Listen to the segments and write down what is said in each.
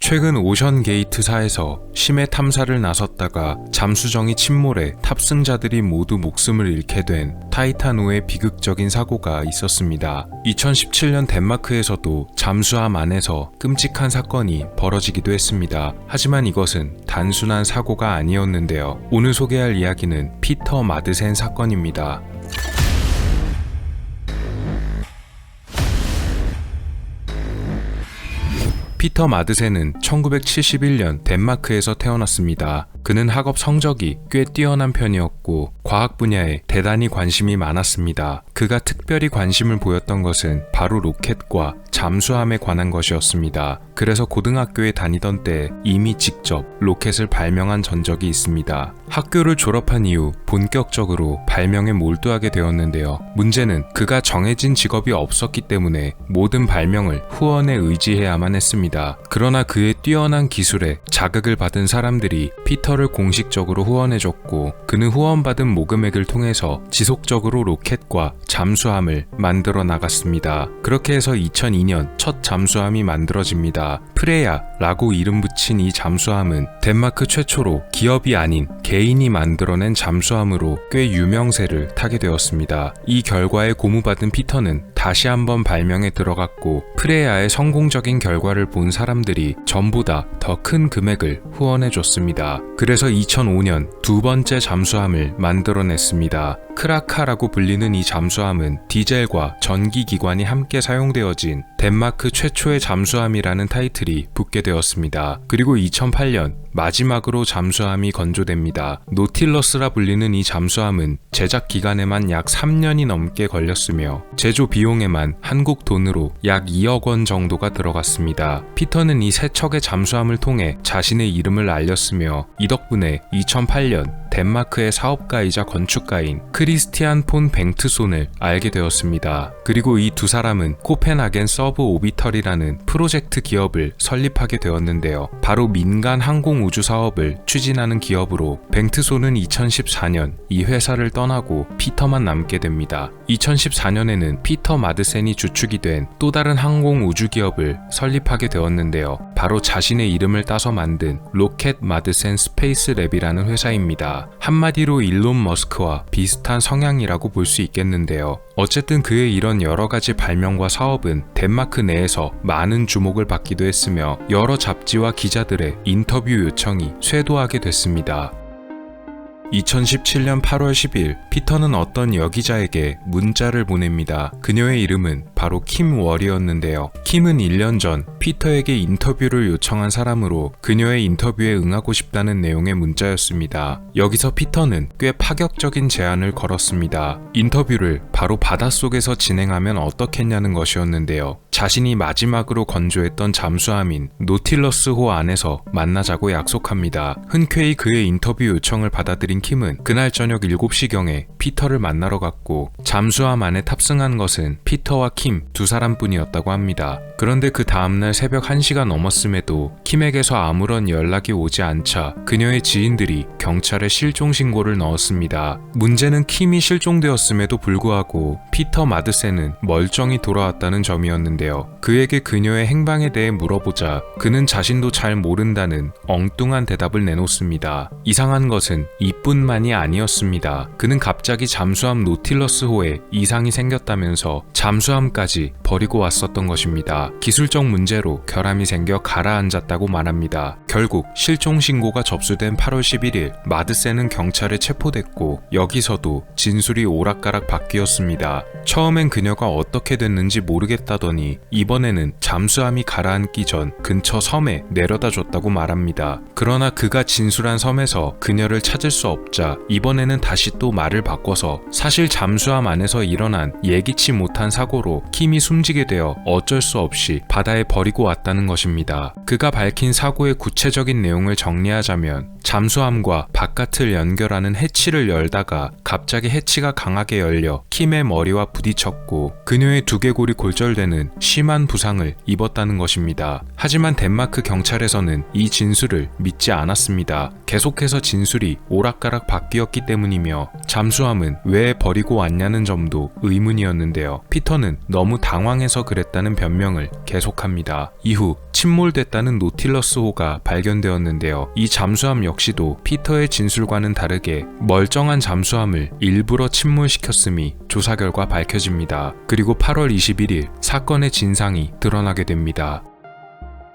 최근 오션게이트사에서 심해 탐사를 나섰다가 잠수정이 침몰해 탑승자들이 모두 목숨을 잃게 된 타이타노의 비극적인 사고가 있었습니다. 2017년 덴마크에서도 잠수함 안에서 끔찍한 사건이 벌어지기도 했습니다. 하지만 이것은 단순한 사고가 아니었는데요. 오늘 소개할 이야기는 피터 마드센 사건입니다. 피터 마드센은 1971년 덴마크에서 태어났습니다. 그는 학업 성적이 꽤 뛰어난 편이었고 과학 분야에 대단히 관심이 많았습니다. 그가 특별히 관심을 보였던 것은 바로 로켓과 잠수함에 관한 것이었습니다. 그래서 고등학교에 다니던 때 이미 직접 로켓을 발명한 전적이 있습니다. 학교를 졸업한 이후 본격적으로 발명에 몰두하게 되었는데요. 문제는 그가 정해진 직업이 없었기 때문에 모든 발명을 후원에 의지해야만 했습니다. 그러나 그의 뛰어난 기술에 자극을 받은 사람들이 피터를 공식적으로 후원해줬고 그는 후원받은 모금액을 통해서 지속적으로 로켓과 잠수함을 만들어 나갔습니다. 그렇게 해서 2002년 첫 잠수함이 만들어집니다. 프레야라고 이름 붙인 이 잠수함은 덴마크 최초로 기업이 아닌 개인이 만들어낸 잠수함으로 꽤 유명세를 타게 되었습니다. 이 결과에 고무받은 피터는 다시 한번 발명에 들어갔고 프레야의 성공적인 결과를 본 사람들이 전보다 더 큰 금액을 후원해줬습니다. 그래서 2005년 두 번째 잠수함을 만들어냈습니다. 크라카라고 불리는 이 잠수함은 디젤과 전기기관이 함께 사용되어진 덴마크 최초의 잠수함이라는 타이틀이 붙게 되었습니다. 그리고 2008년 마지막으로 잠수함이 건조됩니다. 노틸러스라 불리는 이 잠수함은 제작 기간에만 약 3년이 넘게 걸렸으며 제조 비용에만 한국 돈으로 약 2억 원 정도가 들어갔습니다. 피터는 이 세 척의 잠수함을 통해 자신의 이름을 알렸으며 이 덕분에 2008년 덴마크의 사업가이자 건축가인 크리스티안 폰 뱅트손을 알게 되었습니다. 그리고 이 두 사람은 코펜하겐 서브 오비털이라는 프로젝트 기업을 설립하게 되었는데요. 바로 민간 항공 우주 사업을 추진하는 기업으로 뱅트손은 2014년 이 회사를 떠나고 피터만 남게 됩니다. 2014년에는 피터 마드센이 주축이 된 또 다른 항공 우주 기업을 설립하게 되었는데요. 바로 자신의 이름을 따서 만든 로켓 마드센 스페이스랩이라는 회사입니다. 한마디로 일론 머스크와 비슷한 성향이라고 볼 수 있겠는데요. 어쨌든 그의 이런 여러 가지 발명과 사업은 덴마크 내에서 많은 주목을 받기도 했으며 여러 잡지와 기자들의 인터뷰 요청이 쇄도하게 됐습니다. 2017년 8월 10일 피터는 어떤 여기자에게 문자를 보냅니다. 그녀의 이름은 바로 킴 월이었는데요. 킴은 1년 전 피터에게 인터뷰를 요청한 사람으로 그녀의 인터뷰에 응하고 싶다는 내용의 문자였습니다. 여기서 피터는 꽤 파격적인 제안을 걸었습니다. 인터뷰를 바로 바닷속에서 진행하면 어떻겠냐는 것이었는데요. 자신이 마지막으로 건조했던 잠수함인 노틸러스호 안에서 만나자고 약속합니다. 흔쾌히 그의 인터뷰 요청을 받아들인 킴은 그날 저녁 7시경에 피터를 만나러 갔고 잠수함 안에 탑승한 것은 피터와 킴 두 사람뿐이었다고 합니다. 그런데 그 다음날 새벽 1시가 넘었음에도 킴에게서 아무런 연락이 오지 않자 그녀의 지인들이 경찰에 실종 신고를 넣었습니다. 문제는 킴이 실종되었음에도 불구하고 피터 마드센은 멀쩡히 돌아왔다는 점이었는데요. 그에게 그녀의 행방에 대해 물어보자 그는 자신도 잘 모른다는 엉뚱한 대답을 내놓습니다. 이상한 것은 이뿐만이 아니었습니다. 그는 갑자기 잠수함 노틸러스호에 이상이 생겼다면서 잠수함까지 버리고 왔었던 것입니다. 기술적 문제로 결함이 생겨 가라앉았다고 말합니다. 결국 실종 신고가 접수된 8월 11일 마드센은 경찰에 체포됐고 여기서도 진술이 오락가락 바뀌었습니다. 처음엔 그녀가 어떻게 됐는지 모르겠다더니 이번에는 잠수함이 가라앉기 전 근처 섬에 내려다 줬다고 말합니다. 그러나 그가 진술한 섬에서 그녀를 찾을 수 없자 이번에는 다시 또 말을 바꿔서 사실 잠수함 안에서 일어난 예기치 못한 사고로 킴이 숨지게 되어 어쩔 수 없이 바다에 버리고 왔다는 것입니다. 그가 밝힌 사고의 구체적인 내용을 정리하자면 잠수함과 바깥을 연결하는 해치를 열다가 갑자기 해치가 강하게 열려 킴의 머리와 부딪혔고 그녀의 두개골이 골절되는 심한 부상을 입었다는 것입니다. 하지만 덴마크 경찰에서는 이 진술을 믿지 않았습니다. 계속해서 진술이 오락가락 바뀌었기 때문이며 잠수함은 왜 버리고 왔냐는 점도 의문이었는데요. 피터는 너무 당황해서 그랬다는 변명을 계속합니다. 이후 침몰됐다는 노틸러스호가 발견되었는데요. 이 잠수함 역시도 피터의 진술과는 다르게 멀쩡한 잠수함을 일부러 침몰시켰음이 조사 결과 밝혀집니다. 그리고 8월 21일 사건의 진상이 드러나게 됩니다.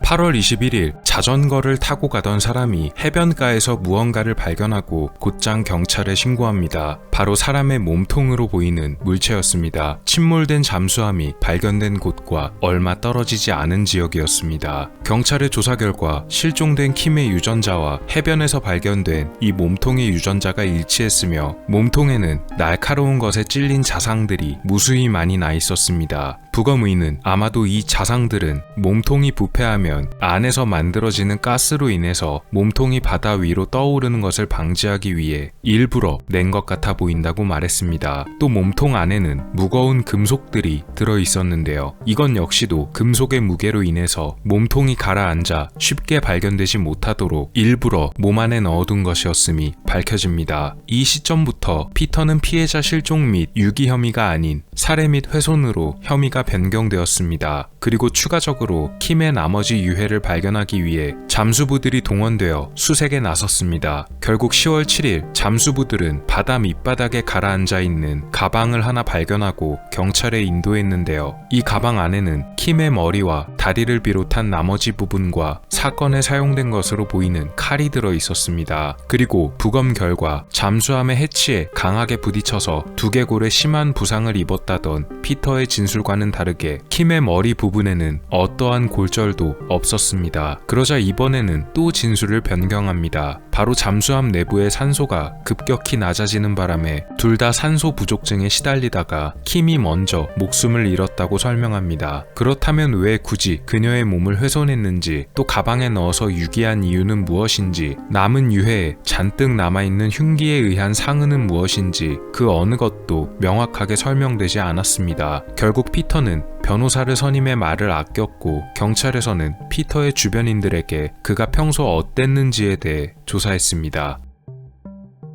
8월 21일 자전거를 타고 가던 사람이 해변가에서 무언가를 발견하고 곧장 경찰에 신고합니다. 바로 사람의 몸통으로 보이는 물체였습니다. 침몰된 잠수함이 발견된 곳과 얼마 떨어지지 않은 지역이었습니다. 경찰의 조사 결과 실종된 킴의 유전자와 해변에서 발견된 이 몸통의 유전자가 일치했으며 몸통에는 날카로운 것에 찔린 자상들이 무수히 많이 나 있었습니다. 부검의는 아마도 이 자상들은 몸통이 부패하면 안에서 만들어지는 가스로 인해서 몸통이 바다 위로 떠오르는 것을 방지하기 위해 일부러 낸 것 같아 보인다고 말했습니다. 또 몸통 안에는 무거운 금속들이 들어있었는데요. 이건 역시도 금속의 무게로 인해서 몸통이 가라앉아 쉽게 발견되지 못하도록 일부러 몸 안에 넣어둔 것이었음이 밝혀집니다. 이 시점부터 피터는 피해자 실종 및 유기 혐의가 아닌 살해 및 훼손으로 혐의가 변경되었습니다. 그리고 추가적으로 킴의 나머지 유해를 발견하기 위해 잠수부들이 동원되어 수색에 나섰습니다. 결국 10월 7일 잠수부들은 바다 밑바닥에 가라앉아 있는 가방을 하나 발견하고 경찰에 인도했는데요. 이 가방 안에는 킴의 머리와 다리를 비롯한 나머지 부분과 사건에 사용된 것으로 보이는 칼이 들어 있었습니다. 그리고 부검 결과 잠수함의 해치에 강하게 부딪혀서 두개골에 심한 부상을 입었다던 피터의 진술과는 다르게 킴의 머리 부분에는 어떠한 골절도 없었습니다. 그러자 이번에는 또 진술을 변경합니다. 바로 잠수함 내부의 산소가 급격히 낮아지는 바람에 둘 다 산소 부족증에 시달리다가 킴이 먼저 목숨을 잃었다고 설명합니다. 그렇다면 왜 굳이 그녀의 몸을 훼손했는지, 또 가방에 넣어서 유기한 이유는 무엇인지, 남은 유해에 잔뜩 남아있는 흉기에 의한 상흔은 무엇인지 그 어느 것도 명확하게 설명되지 않았습니다. 결국 피터는 변호사를 선임해 말을 아꼈고 경찰에서는 피터의 주변인들에게 그가 평소 어땠는지에 대해 조사했습니다.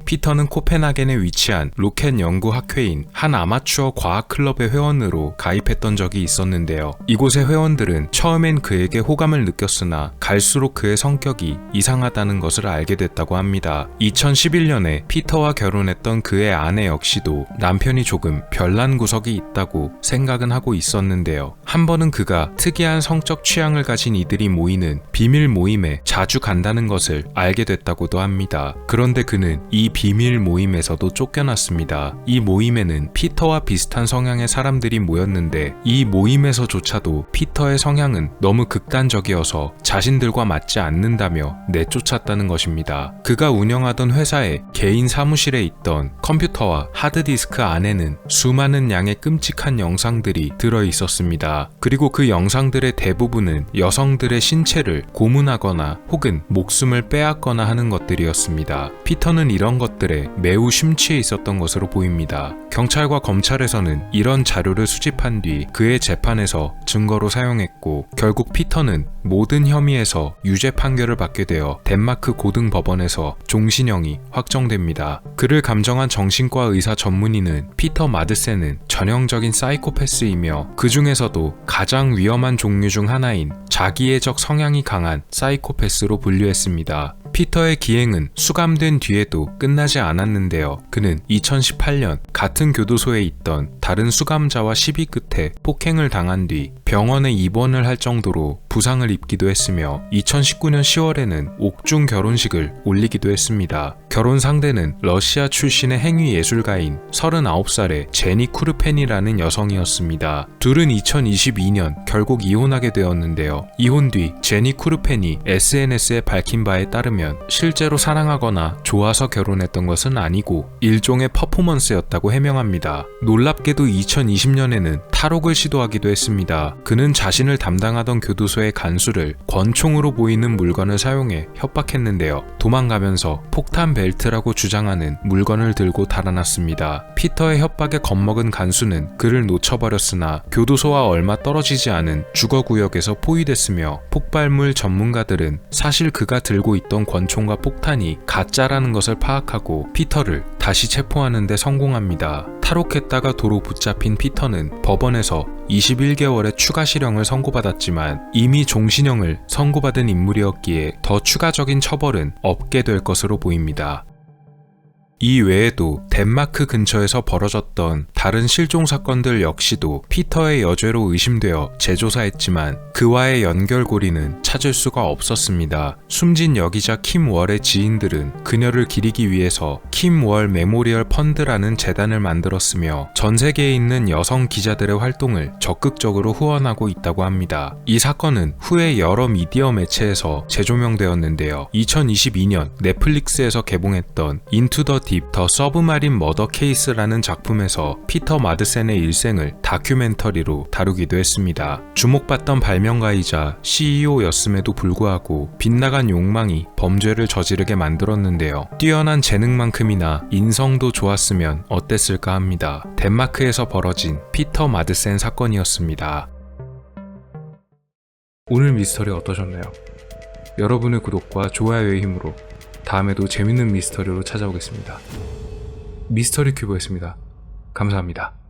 피터는 코펜하겐에 위치한 로켓 연구 학회인 한 아마추어 과학 클럽의 회원으로 가입했던 적이 있었는데요. 이곳의 회원들은 처음엔 그에게 호감을 느꼈으나 갈수록 그의 성격이 이상하다는 것을 알게 됐다고 합니다. 2011년에 피터와 결혼했던 그의 아내 역시도 남편이 조금 별난 구석이 있다고 생각은 하고 있었는데요. 한 번은 그가 특이한 성적 취향을 가진 이들이 모이는 비밀 모임에 자주 간다는 것을 알게 됐다고도 합니다. 그런데 그는 이 비밀 모임에서도 쫓겨났습니다. 이 모임에는 피터와 비슷한 성향의 사람들이 모였는데 이 모임에서조차도 피터의 성향은 너무 극단적이어서 자신들과 맞지 않는다며 내쫓았다는 것입니다. 그가 운영하던 회사의 개인 사무실에 있던 컴퓨터와 하드디스크 안에는 수많은 양의 끔찍한 영상들이 들어 있었습니다. 그리고 그 영상들의 대부분은 여성들의 신체를 고문하거나 혹은 목숨을 빼앗거나 하는 것들이었습니다. 피터는 이런 것들에 매우 심취해 있었던 것으로 보입니다. 경찰과 검찰에서는 이런 자료를 수집한 뒤 그의 재판에서 증거로 사용했고 결국 피터는 모든 혐의에서 유죄 판결을 받게 되어 덴마크 고등법원에서 종신형이 확정됩니다. 그를 감정한 정신과 의사 전문의는 피터 마드센은 전형적인 사이코패스이며 그 중에서도 가장 위험한 종류 중 하나인 자기애적 성향이 강한 사이코패스로 분류했습니다. 피터의 기행은 수감된 뒤에도 끝나지 않았는데요. 그는 2018년 같은 교도소에 있던 다른 수감자와 시비 끝에 폭행을 당한 뒤 병원에 입원을 할 정도로 부상을 입기도 했으며 2019년 10월에는 옥중 결혼식을 올리기도 했습니다. 결혼 상대는 러시아 출신의 행위예술가인 39살의 제니 쿠르펜이라는 여성이었습니다. 둘은 2022년 결국 이혼하게 되었는데요. 이혼 뒤 제니 쿠르펜이 SNS에 밝힌 바에 따르면 따르면 실제로 사랑하거나 좋아서 결혼했던 것은 아니고 일종의 퍼포먼스였다고 해명합니다. 놀랍게도 2020년에는 탈옥을 시도하기도 했습니다. 그는 자신을 담당하던 교도소의 간수를 권총으로 보이는 물건을 사용해 협박했는데요. 도망가면서 폭탄 벨트라고 주장하는 물건을 들고 달아났습니다. 피터의 협박에 겁먹은 간수는 그를 놓쳐버렸으나 교도소와 얼마 떨어지지 않은 주거구역에서 포위됐으며 폭발물 전문가들은 사실 그가 들고 있던 권총과 폭탄이 가짜라는 것을 파악하고 피터를 다시 체포하는 데 성공합니다. 탈옥했다가 도로 붙잡힌 피터는 법원에서 21개월의 추가 실형을 선고받았지만 이미 종신형을 선고받은 인물이었기에 더 추가적인 처벌은 없게 될 것으로 보입니다. 이 외에도 덴마크 근처에서 벌어졌던 다른 실종 사건들 역시도 피터의 여죄로 의심되어 재조사했지만 그와의 연결고리는 찾을 수가 없었습니다. 숨진 여기자 킴 월의 지인들은 그녀를 기리기 위해서 킴 월 메모리얼 펀드라는 재단을 만들었으며 전 세계에 있는 여성 기자들의 활동을 적극적으로 후원하고 있다고 합니다. 이 사건은 후에 여러 미디어 매체에서 재조명되었는데요. 2022년 넷플릭스에서 개봉했던 인투 더 딥 더 서브마린 머더 케이스라는 작품에서 피터 마드센의 일생을 다큐멘터리로 다루기도 했습니다. 주목받던 발명가이자 CEO였음에도 불구하고 빗나간 욕망이 범죄를 저지르게 만들었는데요. 뛰어난 재능만큼이나 인성도 좋았으면 어땠을까 합니다. 덴마크에서 벌어진 피터 마드센 사건이었습니다. 오늘 미스터리 어떠셨나요? 여러분의 구독과 좋아요의 힘으로 다음에도 재밌는 미스터리로 찾아오겠습니다. 미스터리 큐브였습니다. 감사합니다.